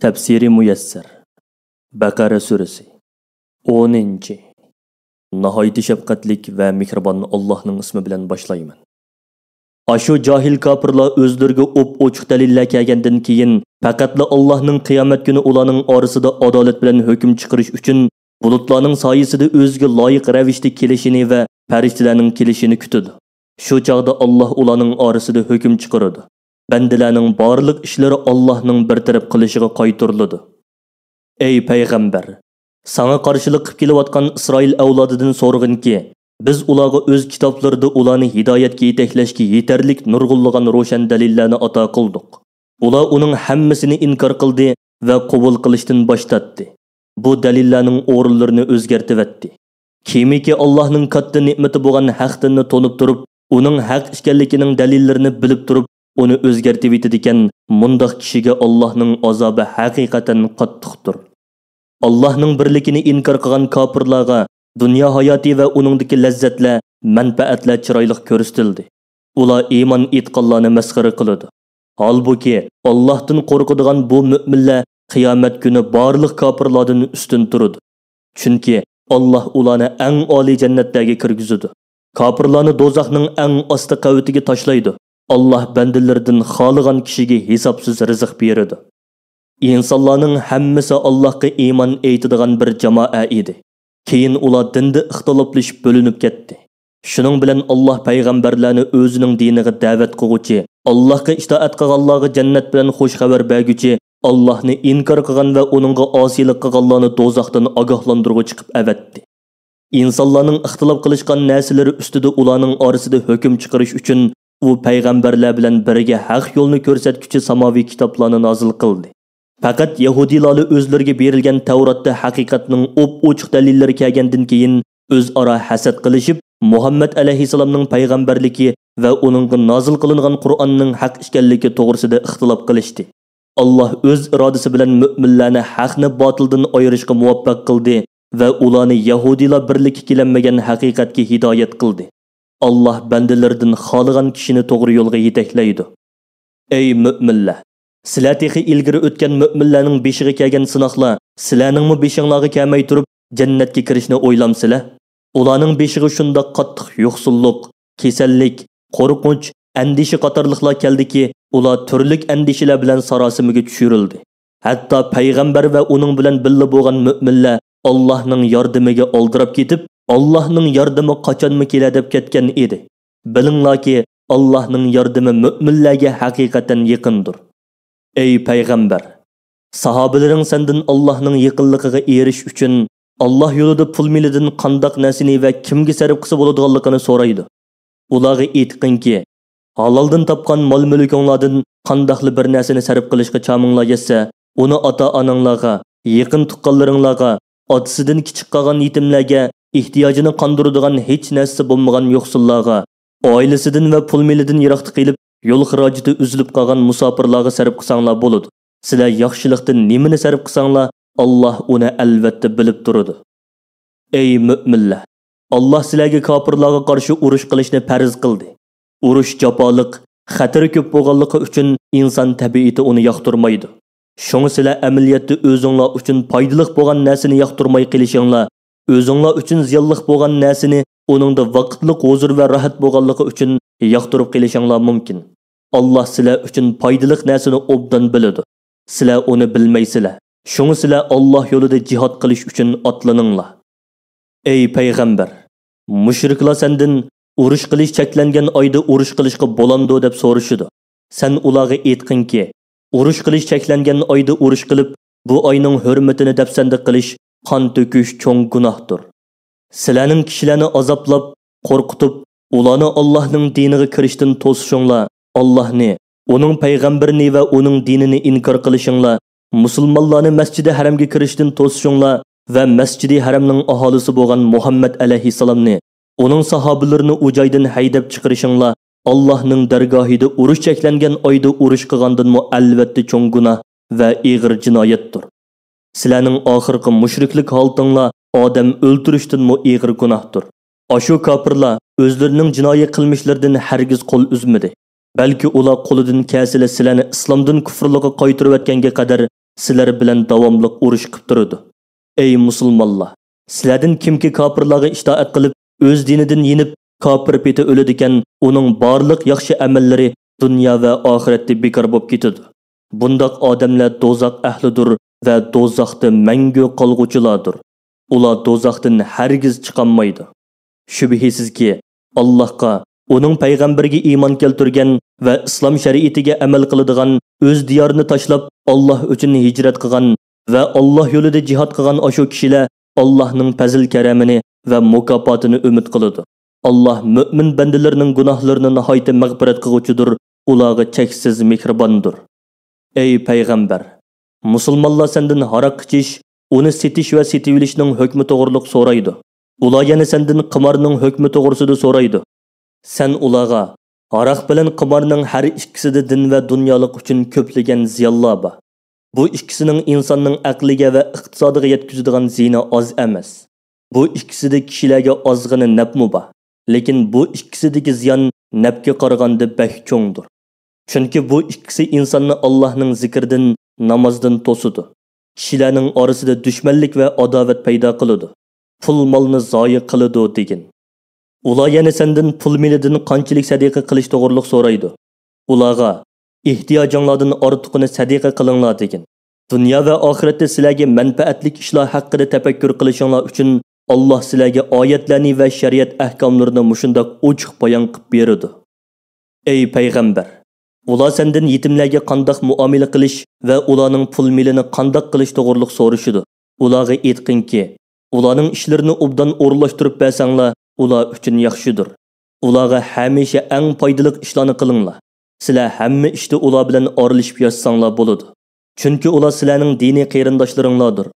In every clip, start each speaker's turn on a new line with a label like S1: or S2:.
S1: Tafsiri muyassar. Baqara surasi. 10. Nihoyat shafqatlik va mehribon Allohning ismi bilan boshlayman. Ashu jahil kafirlar o'zlariga ochiq dalillar kelgandan keyin faqatla Allohning qiyomat kuni ularning orasida adolat bilan hukm chiqarish uchun bulutlarning soyasida o'ziga loyiq ravishda kelishini va farishtalarning kelishini kutadi. Shu chaqda Alloh ularning orasida hukm chiqaradi. Bandalarning barliq ishlari Allohning bir taraf qilishiga qaytariladi. Ey payg'ambar, sana qarshilik qilib kelayotgan Isroil avlodidan so'rg'inki, biz ularga o'z kitoblarida ularni hidoyatga yetaklashga yetarlik nurg'unlagan ro'shan dalillarni ato qildik. Ular uning hammasini inkor qildi va qabul qilishdan bosh tortdi. Bu dalillarning o'rinlarini o'zgartirdi. Kimiki Allohning katta ne'mati bo'lgan haqni tonib turib, uning haq ekanligining dalillarini bilib turib, uni o'zgartirib etadigan mundaq kishiga Allohning azobi haqiqatan qattiqdir. Allohning birligini inkor qilgan kofirlarga dunyo hayoti va uningdagi lazzatlar, manfaatlar chiroyli ko'rsatildi. Ular iymon etganlarni masxara qiladi. Holbuki Allohdan qo'rqadigan bu mu'minlar qiyomat kuni barliq kofirlardan ustun turadi. Chunki Alloh ularni eng oliy jannatlarga kirgizadi. Kofirlarni do'zaxning eng osti qavatiga tashlaydi. Allah bandalardan xohlagan kishiga hisobsiz rizq beradi. İnsanlarning hammasi Allohga iymon etadigan bir jamoa edi. Keyin ular dinda ixtiloflashib bo'linib ketdi. Shuning bilan Alloh payg'ambarlarni o'zining diniga da'vat qiluvchi, Allohga itoat qilganlarga jannat bilan xush xabar berguchi, Allohni inkor qilgan va uningga osiylik qilganlarni do'zaxdan ogohlantiruvchi qilib avatdi. İnsanlarning ixtilof qilishgan narsalari ustida ularning orasida hukm chiqarish uchun u payg'ambarlar bilan birga haq yo'lni ko'rsatuvchi samoviy kitoblarni nozil qildi. Faqat Yahudilarga o'zlariga berilgan Tavratda haqiqatning ochiq dalillari kelgandan keyin o'zaro hasad qilishib, Muhammad alayhisalomning payg'ambarligi va uningga nozil qilingan Qur'onning haq ekanligi to'g'risida ixtilof qilishdi. Alloh o'z irodasi bilan mu'minlarni haqni botildan ayirishga muvaffaq qildi va ularni Yahudilar birlikka kelinmagan haqiqatga hidoyat qildi. Allah bandalardan xohlagan kishini to'g'ri yo'lga yetaklaydi. Ey mu'minlar, sizlar texi ilgari o'tgan mu'minlarning beshiga kelgan sinoqlar, sizlarningmi beshinglarga kelmay turib jannatga kirishni o'ylamsizlar? Ularning beshiga shunda qattiq yo'qsullik, kasallik, qo'rqinch, andisha qatorliqlar keldiki, ular turlik andishalar bilan sarosimaga tushirildi. Hatto payg'ambar va uning bilan birga bo'lgan mu'minlar Allohning yordamiga oldirib ketib, Allohning yordami qachonmi keladi deb ketgan edi. Bilinglarki, Allohning yordami mu'minlarga haqiqatan yaqindir. Ey payg'ambar, sahobalaring sendan Allohning yaqinligiga erish uchun Alloh yo'lida pul milidan qandoq narsani va kimga sarf qilsa bo'ladiganligini so'raydi. Ularga aytqinki, haloldan topgan mol-mulkinglardan qandoqli bir narsani sarf qilishga chaminglar yetsa, uni ota-onanglarga, yaqin tuqqanlaringlarga, otasidan kichik qolgan yetimlarga, ehtiyojini qondiradigan hech narsa bo'lmagan yo'qsullarga, oilasidan va pul milidan yiroqda qilib, yo'l xarajati uzilib qolgan musofirlarga sarf qilsanglar bo'ladi. Sizlar yaxshilikdan nimani sarf qilsanglar, Alloh uni albatta bilib turadi. Ey mu'minlar, Alloh sizlarga kofirlarga qarshi urush qilishni farz qildi. Urush jafoliq, xatari ko'p bo'lganligi uchun inson tabiati uni yoqtirmaydi. Shunga sizlar amaliyotda o'zinglar uchun foydali bo'lgan narsani yoqtirmay qilishinglar, o'zinglar uchun ziyonli bo'lgan narsani uningda vaqtlik huzur va rohat bo'lganligi uchun yoqtirib qilishinglar mumkin. Alloh sizlar uchun foydali narsani obdan biladi. Sizlar uni bilmaysizlar. Shunga sizlar Alloh yo'lida jihad qilish uchun otlaninglar. Ey payg'ambar, mushriklar sendan urush qilish cheklangan oyda urush qilishga bo'landi deb so'rashidi. Sen ularga aytqinki, urush qilish cheklangan oyda urush qilib, bu oyning hurmatini dafsanda qilish, qon to'kish cho'ng gunohdir. Sizlarning kishilarni azoblab, qo'rqitib, ularni Allohning diniga kirishdan to'sishinglar, Allohni, uning payg'ambarini va uning dinini inkor qilishinglar, musulmonlarni masjidi haramga kirishdan to'sishinglar va masjidi haramning aholisi bo'lgan Muhammad alayhisalomni, uning sahobalarini u joydan haydab chiqarishinglar, Allohning dargohida urush cheklangan oyda urush qilgandan albatta cho'ng gunoh va ig'ir jinoyatdir. Sizlarning oxirgi mushriklik holtinglar odam o'ltirishdan ig'ir gunohdir. Ashu kofirlar o'zlarining jinoiy qilmishlaridan hargiz qo'l uzmadi. Balki ular qo'lidan kelsa sizlarni islomdan kufrlikka qaytarib o'tganga qadar sizlar bilan davomliq urush qilib turadi. Ey musulmonlar, sizlardan kimki kofirlarga itoat qilib, o'z dinidan yinib, kofir peti o'ladigan, uning barliq yaxshi amallari dunyo va oxiratda bekor bo'lib ketadi. Bundaq odamlar dozoq ahlidir va dozoqda mangu qolg'uchilardir. Ular dozoqdan hargiz chiqolmaydi. Shubhisizki, Allohga, uning payg'ambariga iymon keltirgan va islom shariatiga amal qiladigan, o'z diyorini tashlab Alloh uchun hijrat qilgan va Alloh yo'lida jihad qilgan o'sha kishilar Allohning fazl karamini va mukofotini umid qiladi. Alloh mu'min bandalarining gunohlarini nihoyat mag'firat qiluvchidir, ularga cheksiz mehribondir. Ey payg'ambar, musulmonlar sendan haroq ichish, uni setish va setib olishning hukmi to'g'riliq so'raydi. Ular yana sendan qimorning hukmi to'g'risida so'raydi. Sen ularga haroq bilan qimorning har ikkisida din va dunyolik uchun ko'plagan ziyonlar bor. Bu ikkisining insonning aqliga va iqtisodiga yetkazadigan ziyni oz emas. Bu ikkisida kishilarga ozg'ini nafmi bor, lekin bu ikkisidagi ziyon nafga qaraganda bak cho'ngdir. Chunki bu ikkisi insonni Allohning zikridan, namozdan to'sidi. Kishilarning orasida dushmanlik va adovat paydo qiladi. Pul molni zoyi qiladi degan. Ular yana sendan pul milidan qanchalik sadaqa qilish to'g'riliq so'raydi. Ularga ehtiyojinglardan ortiqini sadaqa qilinglar degan. Dunyo va oxiratda sizlarga manfaatlik ishlar haqida tafakkur qilishinglar uchun Alloh sizlarga oyatlarni va shariat ahkomlarini mushundoq ochiq bayon qilib beradi. Ey payg'ambar, ular sendan yetimlarga qandoq muomala qilish va ularning pul milini qandoq qilish to'g'riliq so'rashidi. Ularga aytqinki, ularning ishlarini obdan o'rlashtirib bersanglar, ular uchun yaxshidir. Ularga hamisha eng foydali ishlarni qilinglar. Sizlar hamma ishda ular bilan oralashib yashasanglar bo'ladi. Chunki ular sizlarning diniy qarindoshlaringlardir.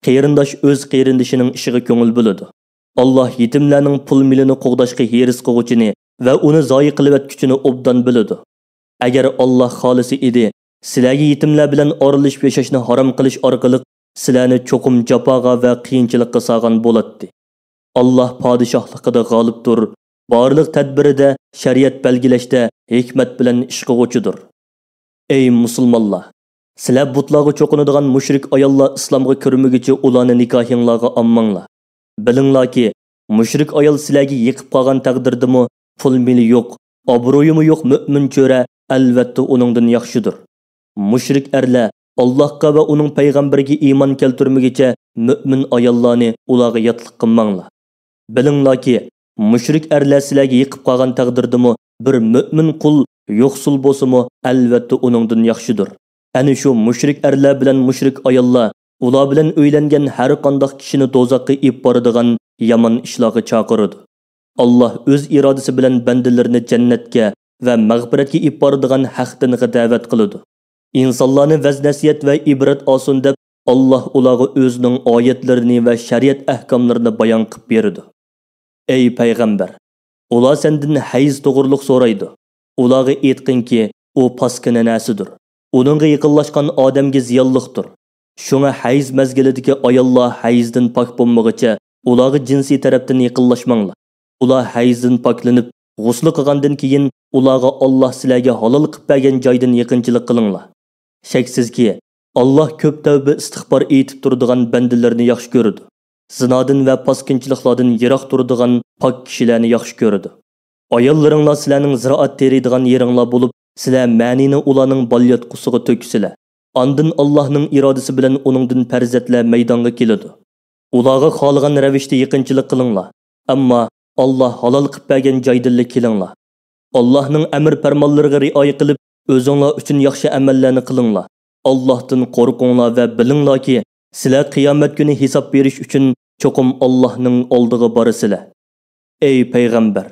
S1: Qarindosh o'z qarindoshining ishiga ko'ngil bo'ladi. Alloh yetimlarning pul milini qo'g'dashga hiris qiluvchini va uni zoyi qilib etguchini obdan biladi. Agar Alloh xolisi edi, sizlarga yetimlar bilan oralashib yashashni harom qilish orqali sizlarni cho'qim jafoga va qiyinchilikqa solgan bo'ladi. Alloh podshohligida g'olibdir, barliq tadbirida, shariat belgilashda hikmat bilan ish qiluvchidir. Ey musulmonlar, sizlar butlarga cho'qinadigan mushrik ayollar islomga kirmaguncha ularni nikohinglarga olmanglar. Bilinglarki, mushrik ayol sizlarga yiqib qolgan taqdirdimi, pul mili yo'q, obro'yimi yo'q mu'min cho'ra albatta uningdan yaxshidir. Mushrik erlar Allohga va uning payg'ambariga iymon keltirmaguncha mu'min ayollarni ularga yotliq qilmanglar. Bilinglarki, mushrik erlar sizlarga yiqib qolgan taqdirdimi, bir mu'min qul yo'qsul bo'lsa-mu, albatta uningdan yaxshidir. Ana shu mushrik erlar bilan mushrik ayollar ular bilan o'ylangan har qanday kishini dozoqqa ib boradigan yomon ishlarga chaqiradi. Alloh o'z irodasi bilan bandalarni jannatga va mag'firatga ib boradigan haqdan da'vat qiladi. İnsanlarni vaz-nasiyat va ibrat olsin deb Alloh ularga o'zining oyatlarini va shariat ahkomlarini bayon qilib berdi. Ey payg'ambar, ular sendan hayz to'g'riliq so'raydi. Ularga aytqinki, u paskina narsadir. Uningga yaqinlashgan odamga ziyonliqdir. Shunga hayz mazgilidagi ayollar hayzdan pok bo'lmaguncha ularga jinsiy tarafdan yaqinlashmanglar. Ular hayzdan poklanib, g'usl qilgandan keyin ularga Alloh sizlarga halol qilib bergan joydan yaqinchilik qilinglar. Shaksizki, Alloh ko'p tavba istig'for etib turadigan bandalarni yaxshi ko'radi. Zinodan va paskinchiliklardan yiroq turadigan pok kishilarni yaxshi ko'radi. Ayollaringlar sizlarning ziroat teriydigan yeringlar bo'lib, sizlar ma'nini ularning balyotqusiga to'ksizlar. Ondan Allohning irodasi bilan uningdan farzandlar maydonga keladi. Ularga xohlagan ravishda yaqinchilik qilinglar. Ammo Alloh halol qilib bergan joydan kelinglar. Allohning amr farmonlariga rioya qilib, o'zinglar uchun yaxshi amallarni qilinglar. Allohdan qo'rqinglar va bilinglarki, sizlar qiyomat kuni hisob berish uchun cho'qim Allohning oldiga borsizlar. Ey payg'ambar,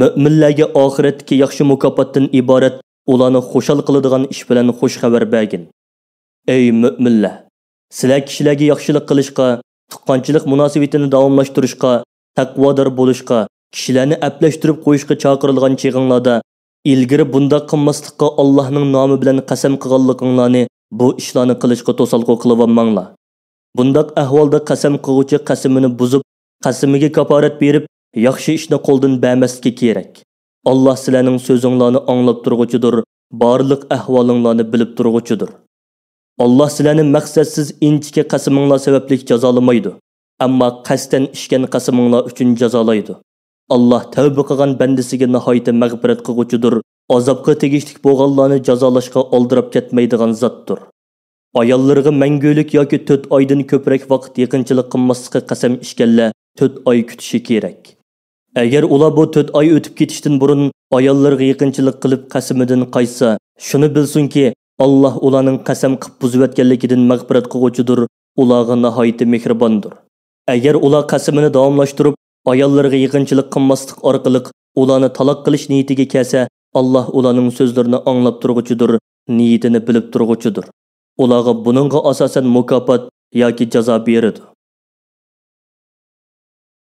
S1: mu'minlarga oxiratdagi yaxshi mukofotdan iborat ularni xushal qiladigan ish bilan xush xabar bergin. Ey mu'minlar, sizlar kishilarga yaxshilik qilishga, tuqqanchilik munosabatini davomlashtirishga, taqvodor bo'lishga, kishilarni aplashtirib qo'yishga chaqirilgan chig'inglarda ilgari bunda qilmaslikqa Allohning nomi bilan qasam qilganliginglarni bu ishlarni qilishga to'salqo qilib olmanglar. Bundaq ahvolda qasam qiluvchi qasamini buzib, qasamiga kaforat berib, yaxshi ishni qo'ldan bermaslik kerak. Alloh sizlarning so'zinglarni anglab turg'uchidir, barliq ahvolinglarni bilib turg'uchidir. Allah sizlarni maqsadsiz inchki qasaminglar sababli jazolamaydi. Ammo qasdan ishgan qasaminglar uchun jazolaydi. Allah tavba qilgan bandasiga nihoyatda mag'firat qilguchidir. Azobga tegishlik bo'lganlarni jazolashga oldirib ketmaydigan zotdir. Ayollarga mangulik yoki 4 oydan ko'proq vaqt yaqinchilik qilmaslikka qasam ishganlar 4 oy kutishi kerak. Agar ular bu 4 oy o'tib ketishdan burun ayollarga yaqinchilik qilib qasamidan qaytsa, shuni bilsinki, Allah ularning qasam qilib buzib o'tganligidan mag'firat qilguchidir, ularga nihoyatda mehribondir. Agar ular qasamini davomlashtirib, ayollarga yaqinchilik qilmaslik orqali ularni taloq qilish niyatiga kelsa, Allah ularning so'zlarini anglab turguchidir, niyatini bilib turguchidir. Ularga buningga asosan mukofot yoki jazo beradi.